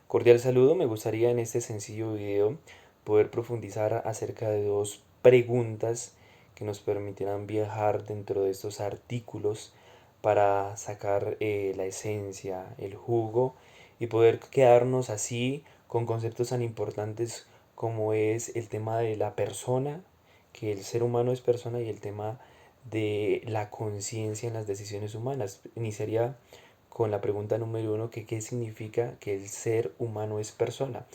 Cordial saludo, me gustaría en este sencillo video poder profundizar acerca de dos preguntas que nos permitirán viajar dentro de estos artículos para sacar la esencia, el jugo y poder quedarnos así con conceptos tan importantes como es el tema de la persona, que el ser humano es persona y el tema de la conciencia en las decisiones humanas. Iniciaría con la pregunta número uno, que qué significa que el ser humano es persona.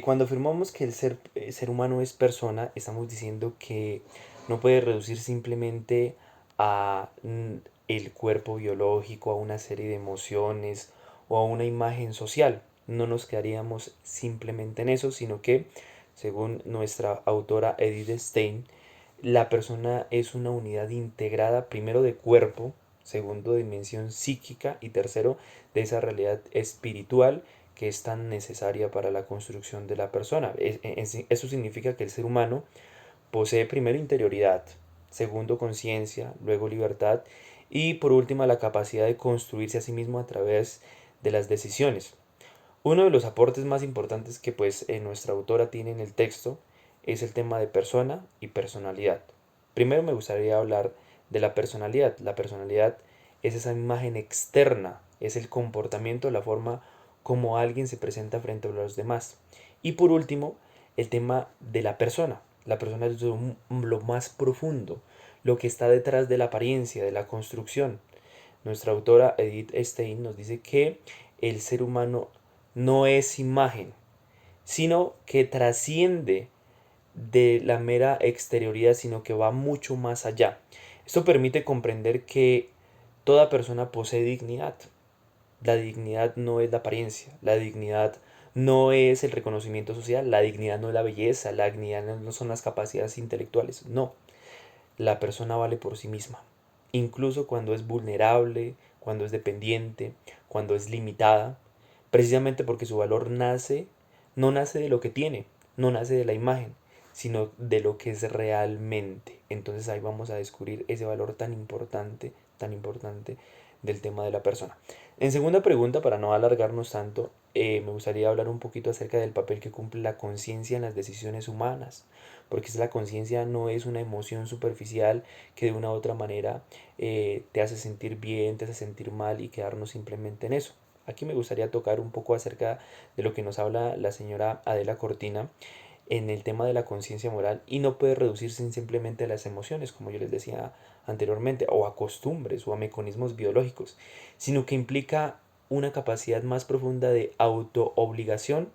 Cuando afirmamos que el ser humano es persona, estamos diciendo que no puede reducir simplemente a el cuerpo biológico, a una serie de emociones o a una imagen social. No nos quedaríamos simplemente en eso, sino que, según nuestra autora Edith Stein, la persona es una unidad integrada, primero de cuerpo, segundo de dimensión psíquica y tercero de esa realidad espiritual que es tan necesaria para la construcción de la persona. Eso significa que el ser humano posee primero interioridad, segundo conciencia, luego libertad y por último la capacidad de construirse a sí mismo a través de las decisiones. Uno de los aportes más importantes que nuestra autora tiene en el texto es el tema de persona y personalidad. Primero me gustaría hablar de la personalidad. La personalidad es esa imagen externa, es el comportamiento, la forma como alguien se presenta frente a los demás. Y por último, el tema de la persona. La persona es lo más profundo, lo que está detrás de la apariencia, de la construcción. Nuestra autora Edith Stein nos dice que el ser humano no es imagen, sino que trasciende de la mera exterioridad, sino que va mucho más allá. Esto permite comprender que toda persona posee dignidad. La dignidad no es la apariencia, la dignidad no es el reconocimiento social, la dignidad no es la belleza, la dignidad no son las capacidades intelectuales, no. La persona vale por sí misma, incluso cuando es vulnerable, cuando es dependiente, cuando es limitada, precisamente porque su valor no nace de lo que tiene, no nace de la imagen, sino de lo que es realmente. Entonces ahí vamos a descubrir ese valor tan importante del tema de la persona. En segunda pregunta, para no alargarnos tanto, me gustaría hablar un poquito acerca del papel que cumple la conciencia en las decisiones humanas, porque la conciencia no es una emoción superficial que de una u otra manera te hace sentir bien, te hace sentir mal y quedarnos simplemente en eso. Aquí me gustaría tocar un poco acerca de lo que nos habla la señora Adela Cortina en el tema de la conciencia moral y no puede reducirse simplemente a las emociones, como yo les decía anteriormente, o a costumbres o a mecanismos biológicos, sino que implica una capacidad más profunda de autoobligación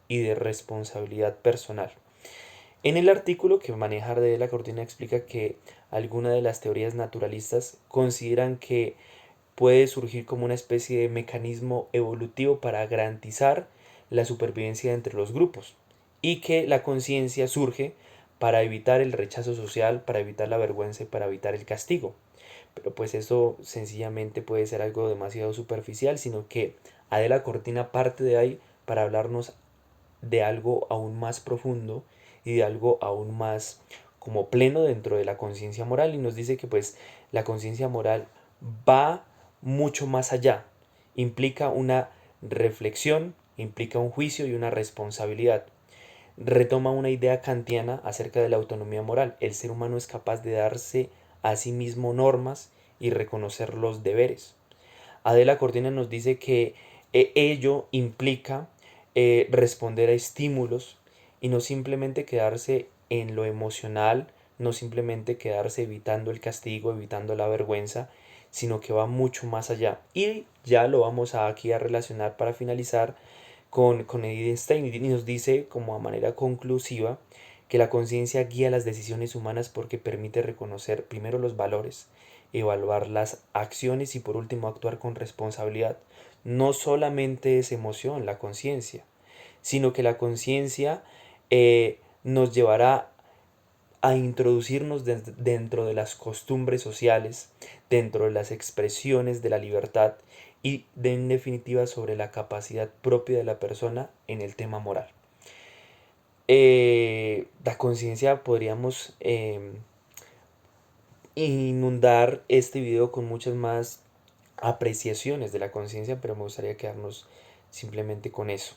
y de responsabilidad personal. En el artículo que maneja de la Cortina explica que algunas de las teorías naturalistas consideran que puede surgir como una especie de mecanismo evolutivo para garantizar la supervivencia entre los grupos y que la conciencia surge para evitar el rechazo social, para evitar la vergüenza y para evitar el castigo. Pero pues eso sencillamente puede ser algo demasiado superficial, sino que Adela Cortina parte de ahí para hablarnos de algo aún más profundo y de algo aún más como pleno dentro de la conciencia moral y nos dice que pues la conciencia moral va mucho más allá, implica una reflexión, implica un juicio y una responsabilidad. Retoma una idea kantiana acerca de la autonomía moral. El ser humano es capaz de darse a sí mismo normas y reconocer los deberes. Adela Cortina nos dice que ello implica responder a estímulos y no simplemente quedarse en lo emocional, no simplemente quedarse evitando el castigo, evitando la vergüenza, sino que va mucho más allá. Y ya lo vamos aquí a relacionar para finalizar con Edith Stein y nos dice como a manera conclusiva que la conciencia guía las decisiones humanas porque permite reconocer primero los valores, evaluar las acciones y por último actuar con responsabilidad. No solamente es emoción la conciencia, sino que la conciencia nos llevará a introducirnos dentro de las costumbres sociales, dentro de las expresiones de la libertad y en definitiva sobre la capacidad propia de la persona en el tema moral. La conciencia podríamos inundar este video con muchas más apreciaciones de la conciencia, pero me gustaría quedarnos simplemente con eso.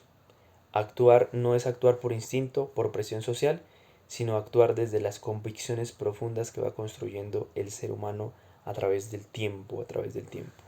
Actuar no es actuar por instinto, por presión social, sino actuar desde las convicciones profundas que va construyendo el ser humano a través del tiempo, a través del tiempo.